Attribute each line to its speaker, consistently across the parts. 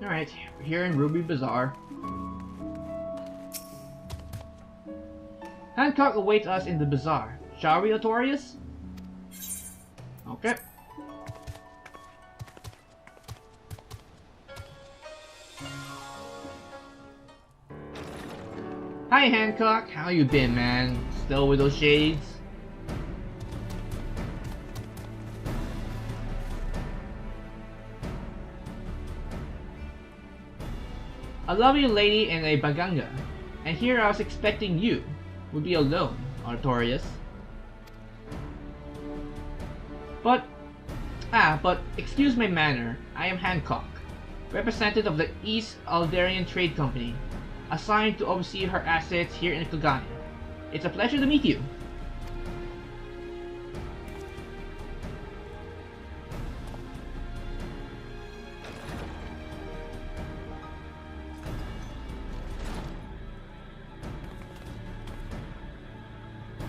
Speaker 1: Alright, we're here in Ruby Bazaar. Hancock awaits us in the bazaar. Shall we, Artorias? Okay. Hi Hancock, how you been, man? Still with those shades? A lovely lady and a baganga. And here I was expecting you would be alone, Artorias. But excuse my manner, I am Hancock, representative of the East Aldarian Trade Company, assigned to oversee her assets here in Kugane. It's a pleasure to meet you.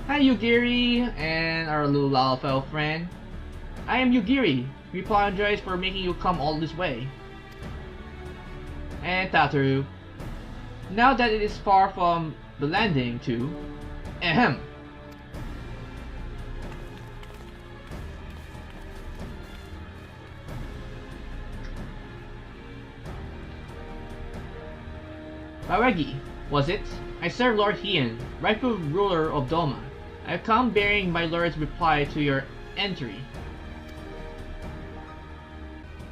Speaker 1: Hi Yugiri and our little Lalafell friend. I am Yugiri. We apologize for making you come all this way. And Tataru. Now that it is far from the landing too. Ahem. Baregi, was it? I serve Lord Hien, rightful ruler of Doma. I have come bearing my lord's reply to your entry.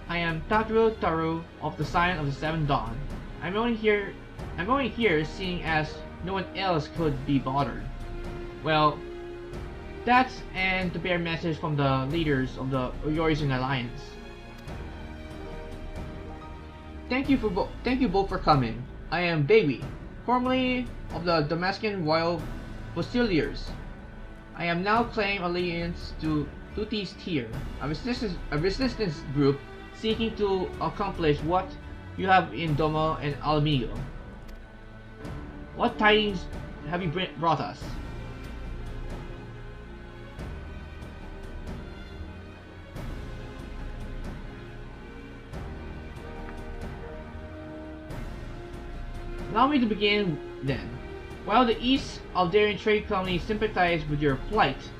Speaker 1: I am Tataru Taru of the Sign of the Seven Dawn. I'm only here seeing as no one else could be bothered. Well, that's and to bear message from the leaders of the Oyorizon Alliance. Thank you both for coming. I am Baby, formerly of the Damascus Royal Fusiliers. I am now claim allegiance to Tuti's Tier, a resistance group seeking to accomplish what you have in Domo and Alamigo. What tidings have you brought us? Allow me to begin then. While the East Aldarian Trade Company sympathize with your plight,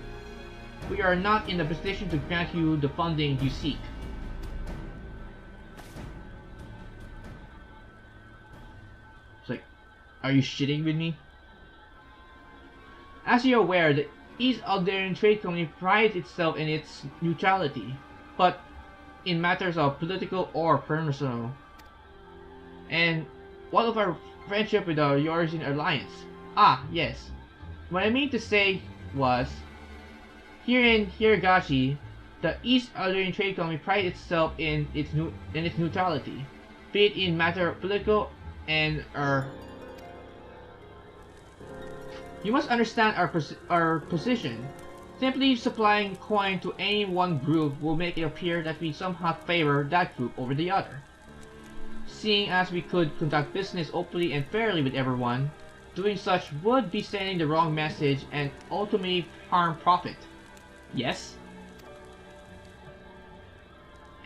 Speaker 1: we are not in a position to grant you the funding you seek. It's like, are you shitting with me? As you're aware, the East Aldarian Trade Company prides itself in its neutrality, but in matters of political or personal. And what of our friendship with the Oyorizon Alliance? Ah, yes. What I mean to say was, here in Hiragashi, the East Aldarian Trade Company prides itself in its neutrality, be it in matter of political and You must understand our position. Simply supplying coin to any one group will make it appear that we somehow favor that group over the other. Seeing as we could conduct business openly and fairly with everyone, doing such would be sending the wrong message and ultimately harm profit. Yes?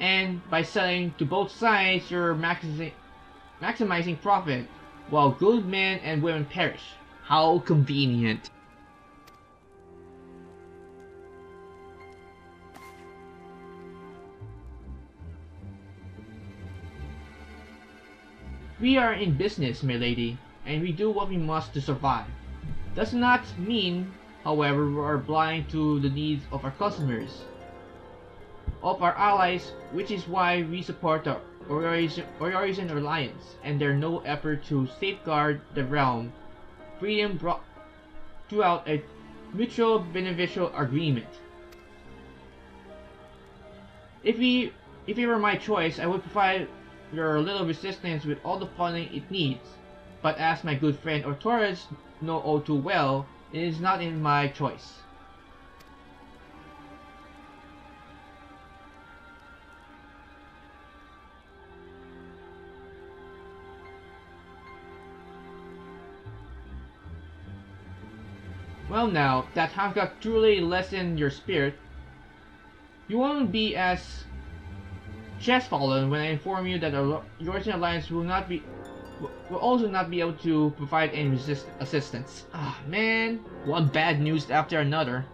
Speaker 1: And by selling to both sides, you're maximizing profit, while good men and women perish. How convenient. We are in business, my lady, and we do what we must to survive. Does not mean, however, we are blind to the needs of our customers, of our allies, which is why we support the Oyorizon Alliance and their noble effort to safeguard the realm freedom brought throughout a mutual beneficial agreement. If it were my choice, I would provide your little resistance with all the funding it needs, but as my good friend Artorias know all too well, it is not in my choice. Well now, that Hancock truly lessened your spirit, you won't be as She has fallen when I inform you that the Yorkshire Alliance will also not be able to provide any assistance. Ah, man, one bad news after another.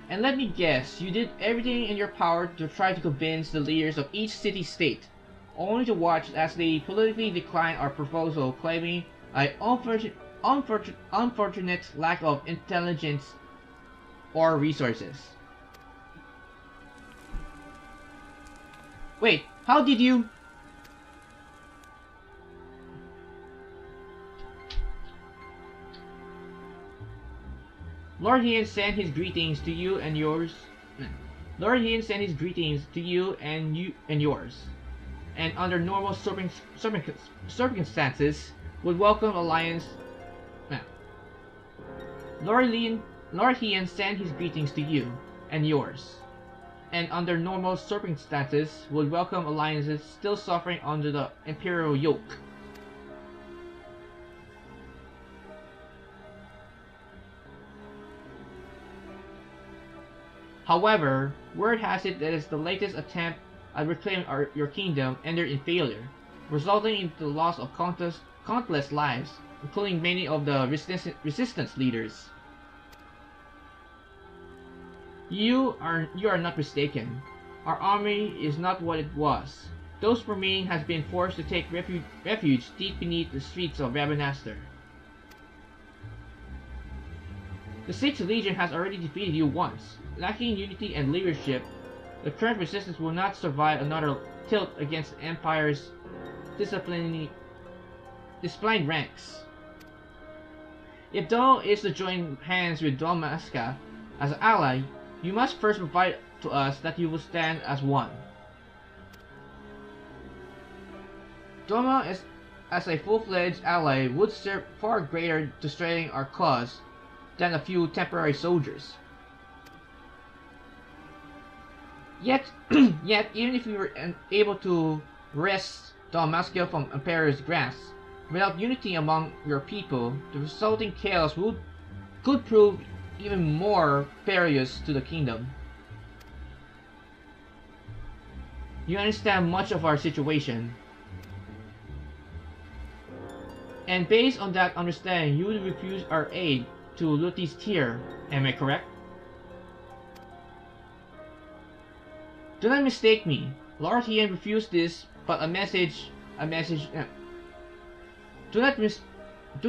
Speaker 1: And let me guess, you did everything in your power to try to convince the leaders of each city-state, only to watch as they politically decline our proposal, claiming an unfortunate lack of intelligence or resources. Wait, how did you... Lord Hien sent his greetings to you and yours. Lord Hien sent his greetings to you and yours, and under normal circumstances would welcome alliance. Lord Hien sent his greetings to you and yours, and under normal circumstances would welcome alliances still suffering under the imperial yoke. However, word has it that the latest attempt at reclaiming your kingdom ended in failure, resulting in the loss of countless lives, including many of the resistance leaders. You are not mistaken. Our army is not what it was. Those remaining has been forced to take refuge deep beneath the streets of Rabanastre. The 6th Legion has already defeated you once. Lacking unity and leadership, the current resistance will not survive another tilt against the Empire's disciplined ranks. If Dol is to join hands with Dalmasca as an ally, you must first provide to us that you will stand as one. Doma as a full-fledged ally would serve far greater to strengthening our cause than a few temporary soldiers. Yet, even if we were able to wrest Dalmasca from Emperor's grasp, without unity among your people, the resulting chaos could prove even more perilous to the kingdom. You understand much of our situation, and based on that understanding, you would refuse our aid to Luti's tier. Am I correct? Do not mistake me. Lord Hien refused this, but a message. Do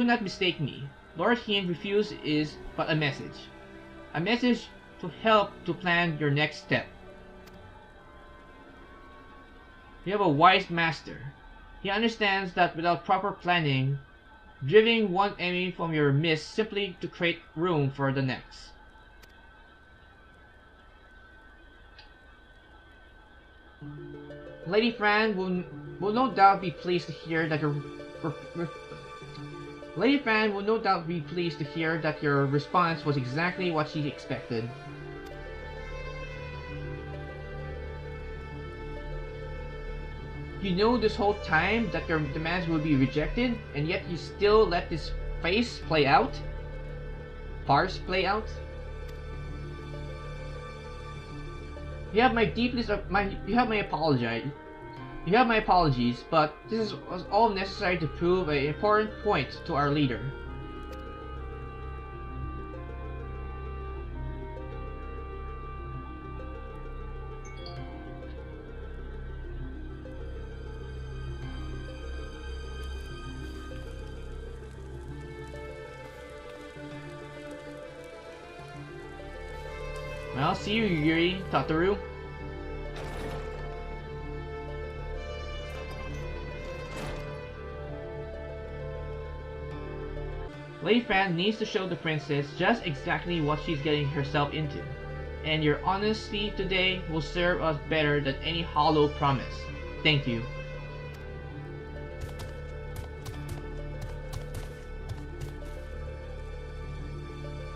Speaker 1: not mistake me. Lord Hien refused is but a message. A message to help to plan your next step. You have a wise master. He understands that without proper planning, driving one enemy from your midst simply to create room for the next. Lady Fran will no doubt be pleased to hear that your response was exactly what she expected. You know this whole time that your demands will be rejected, and yet you still let this farce play out? You have my apologies, but this was all necessary to prove an important point to our leader. Well, see you, Yuri Tataru. Lady Fran needs to show the princess just exactly what she's getting herself into, and your honesty today will serve us better than any hollow promise. Thank you.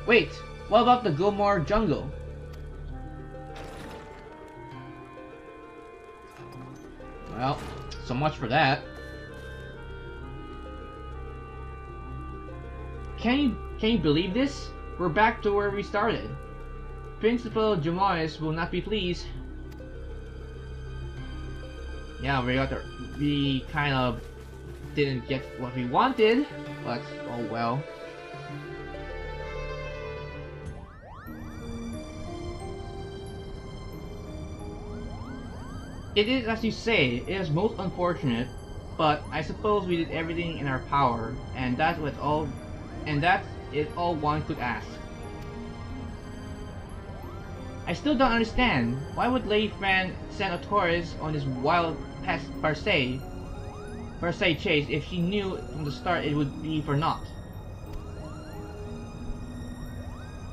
Speaker 1: Wait, what about the Gilmore jungle? Well, so much for that. Can you believe this? We're back to where we started. Principal Jumois will not be pleased. Yeah, we kind of didn't get what we wanted, but oh well. It is as you say, it is most unfortunate, but I suppose we did everything in our power, and that's all one could ask. I still don't understand. Why would Lady Fran send a tourist on this wild Versailles chase if she knew from the start it would be for naught?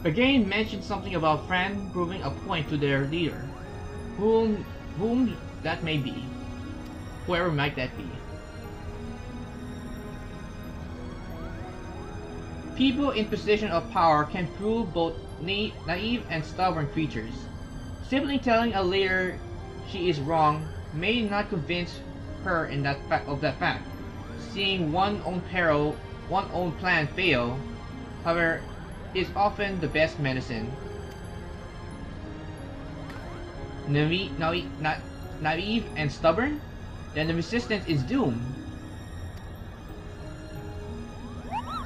Speaker 1: Begane mentioned something about Fran proving a point to their leader, whom that may be, whoever might that be. People in position of power can prove both naive and stubborn creatures. Simply telling a leader she is wrong may not convince her of that fact. Seeing one's own plan fail, however, is often the best medicine. Naive and stubborn? Then the resistance is doomed.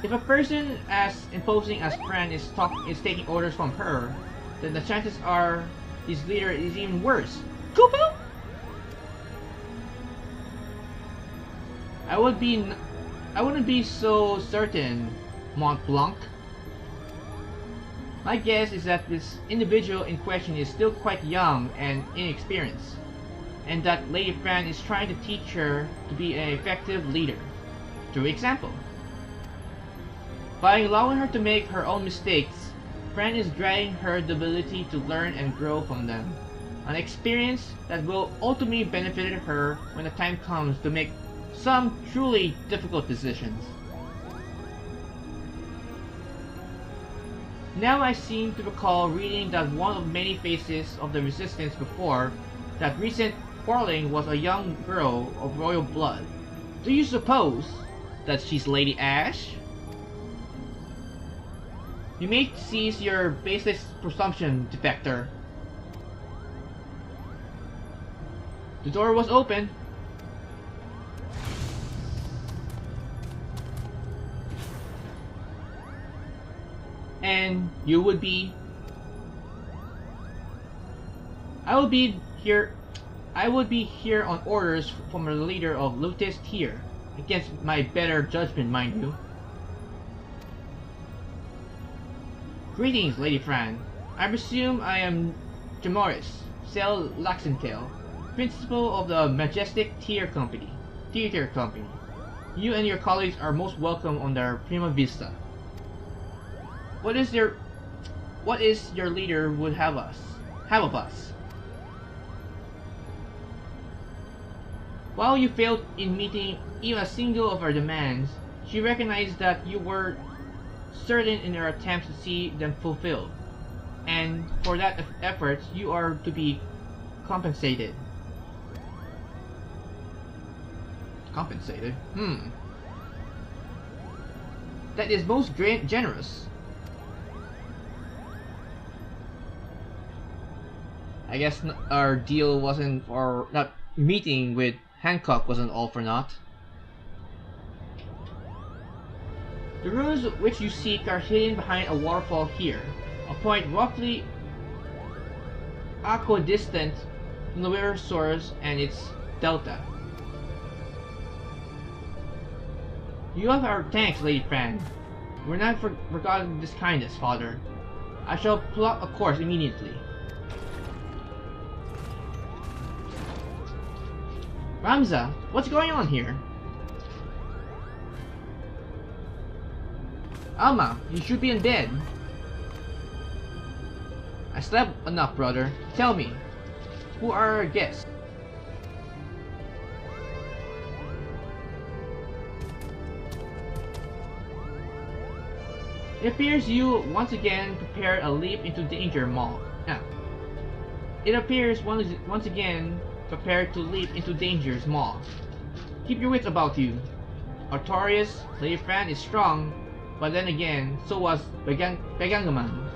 Speaker 1: If a person as imposing as Fran is taking orders from her, then the chances are his leader is even worse. Kupo? I wouldn't be so certain, Mont Blanc. My guess is that this individual in question is still quite young and inexperienced, and that Lady Fran is trying to teach her to be an effective leader, through example. By allowing her to make her own mistakes, Fran is dragging her the ability to learn and grow from them, an experience that will ultimately benefit her when the time comes to make some truly difficult decisions. Now I seem to recall reading that one of many faces of the resistance before that recent quarreling was a young girl of royal blood. Do you suppose that she's Lady Ash? You may cease your baseless presumption, defector. The door was open. And you would be... I would be here on orders from the leader of Lutis here, against my better judgment, mind you. Greetings, Lady Fran. I presume I am Jamoris, Sel Laxentail, principal of the Majestic Theater Company. You and your colleagues are most welcome on their Prima Vista. What is your leader would have of us? While you failed in meeting even a single of our demands, she recognized that you were certain in her attempts to see them fulfilled, and for that effort you are to be compensated. Compensated? That is most generous. I guess our deal wasn't, or not meeting with Hancock wasn't all for naught. The ruins which you seek are hidden behind a waterfall here, a point roughly equidistant from the river source and its delta. You have our thanks, Lady Fran. We're not forgotten this kindness, Father. I shall plot a course immediately. Ramza, what's going on here? Alma, you should be in bed. I slept enough, brother. Tell me, who are our guests? It appears you once again prepared a leap into danger, Maul. It appears once again prepared to leap into danger's maw. Keep your wits about you. Artorias, Lady Fran is strong, but then again, so was Begangaman.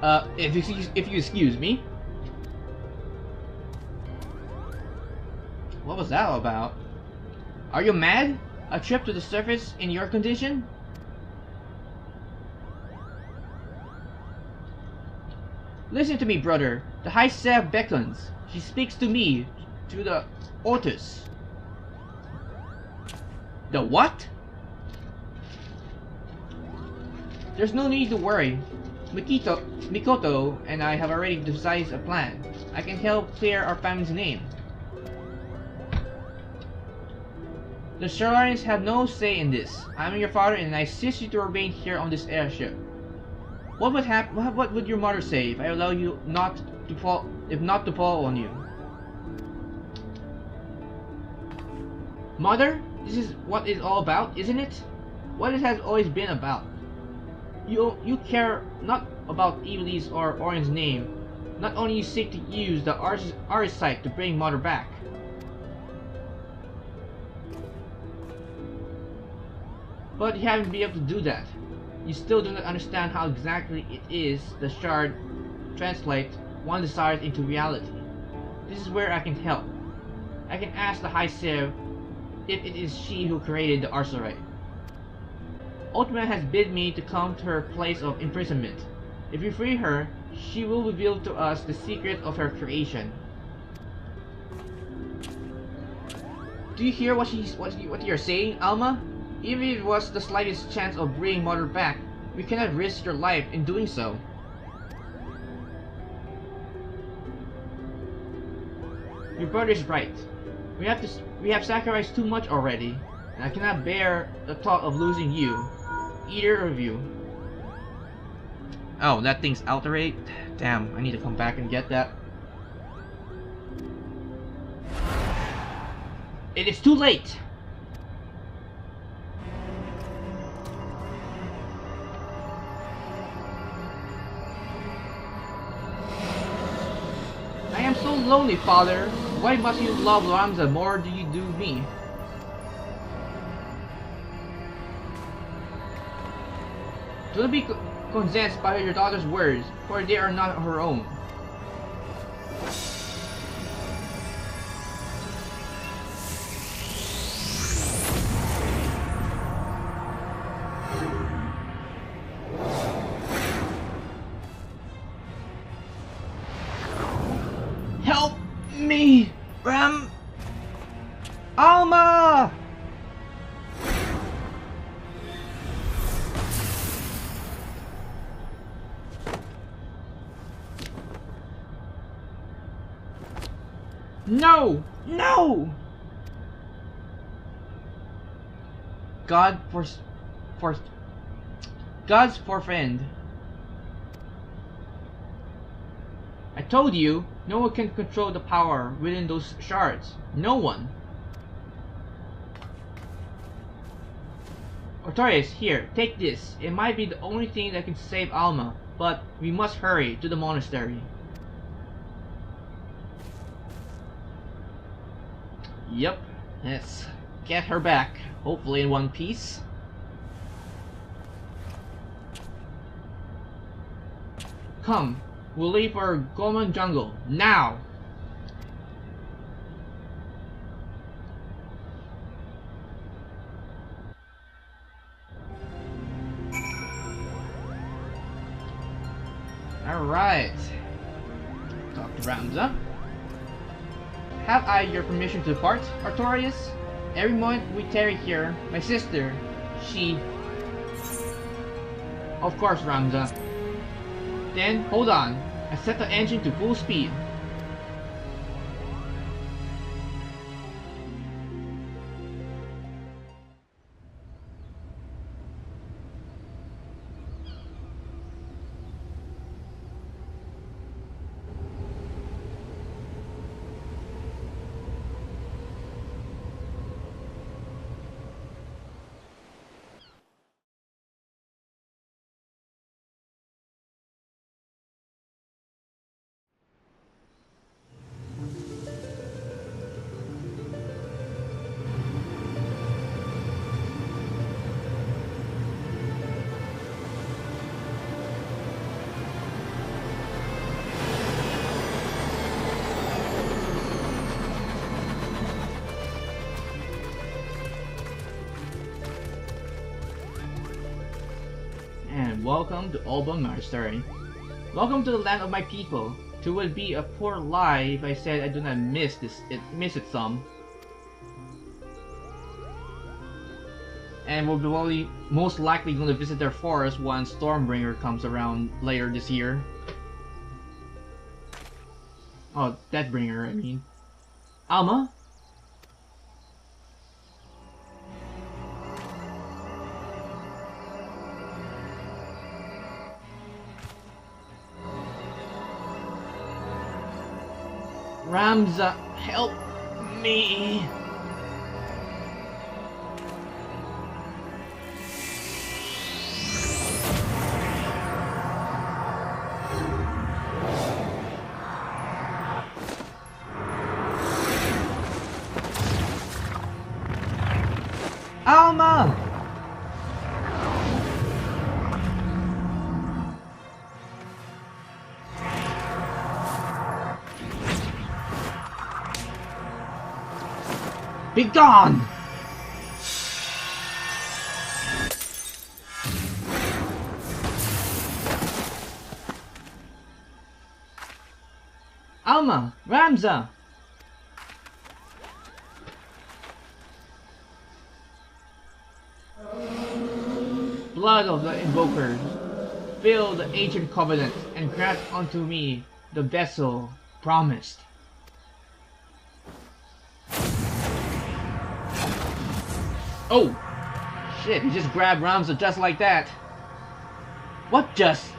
Speaker 1: If you excuse me. What was that all about? Are you mad? A trip to the surface in your condition? Listen to me, brother. The High Sev beckons. She speaks to me, through the Otis. The what? There's no need to worry. Mikoto and I have already devised a plan. I can help clear our family's name. The Sherlarians have no say in this. I'm your father and I insist you to remain here on this airship. What would your mother say if I allow you not to fall on you? Mother, this is what it's all about, isn't it? What it has always been about. You care not about Ivalice or Orion's name. Not only you seek to use the archetype to bring Mother back. But you haven't been able to do that. You still do not understand how exactly it is the shard translates one desires into reality. This is where I can help. I can ask the High Sev if it is she who created the archetype. Ultima has bid me to come to her place of imprisonment. If we free her, she will reveal to us the secret of her creation. Do you hear what you're saying, Alma? Even if it was the slightest chance of bringing Mother back, we cannot risk your life in doing so. Your brother is right. We have sacrificed too much already, and I cannot bear the thought of losing you, either of you. Oh, that thing's alterate? Damn, I need to come back and get that. It is too late! I am so lonely, father. Why must you love Ramza more than you do me? Do not be convinced by your daughter's words, for they are not her own. Help me, Ram! Alma! No! No! God's forfend. I told you, no one can control the power within those shards. No one. Artorias, here, take this. It might be the only thing that can save Alma, but we must hurry to the monastery. Yep, let's get her back, hopefully in one piece. Come, we'll leave for Garlemald jungle, now! Alright. Talk to Ramza. Have I your permission to depart, Artorias? Every moment we tarry here, my sister, she... Of course, Ramza. Then, hold on. I set the engine to full speed. and welcome to Alban Monastery. Welcome to the land of my people. It would be a poor lie if I said I do not miss it some. And we'll be most likely going to visit their forest once Stormbringer comes around later this year. Oh, Deathbringer, I mean. Alma? Ramza, help me! Alma! Begone! Alma! Ramza! Blood of the invokers, fill the ancient covenant and grant unto me the vessel promised. Oh! Shit, he just grabbed Ramza just like that. What just?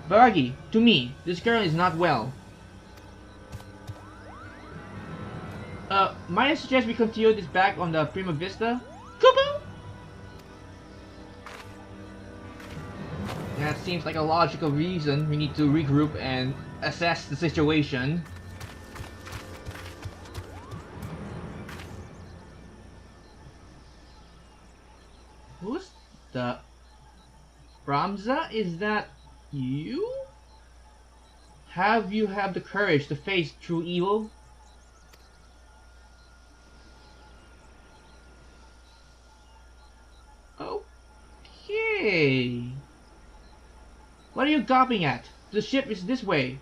Speaker 1: Baragi, to me, this girl is not well. Might I suggest we continue this back on the Prima Vista? Kubo! That seems like a logical reason. We need to regroup and assess the situation. Who's the... Ramza? Is that you? Have you the courage to face true evil? Okay. What are you gawping at? The ship is this way.